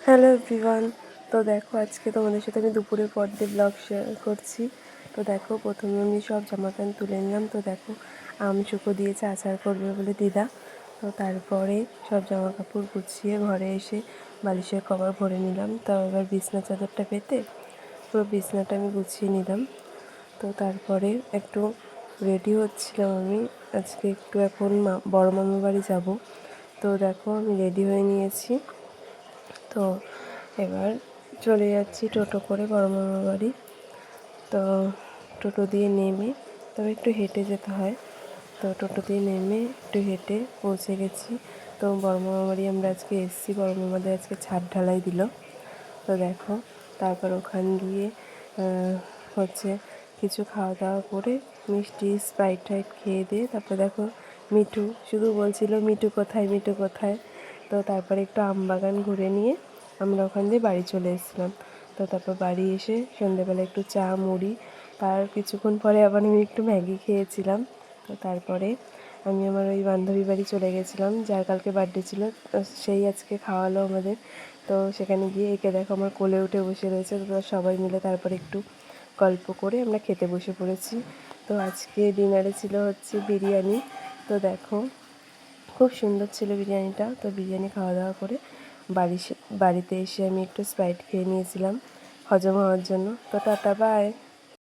Hello everyone. তো দেখো, আজকে তোমাদের সাথে আমি দুপুরের পর দিয়ে ব্লগ শেয়ার করছি। তো দেখো, প্রথমে আমি সব জামা প্যান্ট তুলে নিলাম। তো দেখো, আম শুকো দিয়েছে আচার করবে বলে দিদা। তো তারপরে সব জামা কাপড় গুছিয়ে ঘরে এসে বালিশের কভার ভরে নিলাম। তো এবার বিছনা চাদরটা পেতে পুরো বিছনাটা আমি গুছিয়ে নিলাম। তো তারপরে একটু রেডি হচ্ছিলাম আমি। আজকে একটু এখন বড় মামার বাড়ি যাব। তো দেখো, আমি রেডি হয়ে নিয়েছি। তো এবার চলে যাচ্ছি টোটো করে বড় মামার বাড়ি। তো টোটো দিয়ে নেমে, তবে একটু হেঁটে যেতে হয়। তো টোটো দিয়ে নেমে একটু হেঁটে পৌঁছে গেছি। তো বড় মামার বাড়ি আমরা আজকে এসেছি, বড় মামাদের আজকে ছাদ ঢালাই দিল। তো দেখো, তারপর ওখান গিয়ে হচ্ছে কিছু খাওয়া দাওয়া করে মিষ্টি স্প্রাইট টাইট খেয়ে দিয়ে তারপরে দেখো, মিঠু শুধু বলছিল মিঠু কোথায়, মিঠু কোথায়। তো তারপরে একটু আমবাগান ঘুরে নিয়ে আমরা ওখান দিয়ে বাড়ি চলে এসেছিলাম। তো তারপর বাড়ি এসে সন্ধ্যেবেলা একটু চা মুড়ি, তার কিছুক্ষণ পরে আবার আমি একটু ম্যাগি খেয়েছিলাম। তো তারপরে আমি আমার ওই বান্ধবী বাড়ি চলে গেছিলাম, যার কালকে বার্থডে ছিল। সেই আজকে খাওয়ালো আমাদের। তো সেখানে গিয়ে একে দেখো আমার কোলে উঠে বসে রয়েছে। তো সবাই মিলে তারপরে একটু গল্প করে আমরা খেতে বসে পড়েছি। তো আজকে ডিনারে ছিল হচ্ছে বিরিয়ানি। তো দেখো, খুব সুন্দর ছিল বিরিয়ানিটা। তো বিরিয়ানি খাওয়া দাওয়া করে বাড়িতে এসে আমি একটু স্প্রাইট খেয়ে নিয়েছিলাম হজম হওয়ার জন্য। তো টাটা, বাই।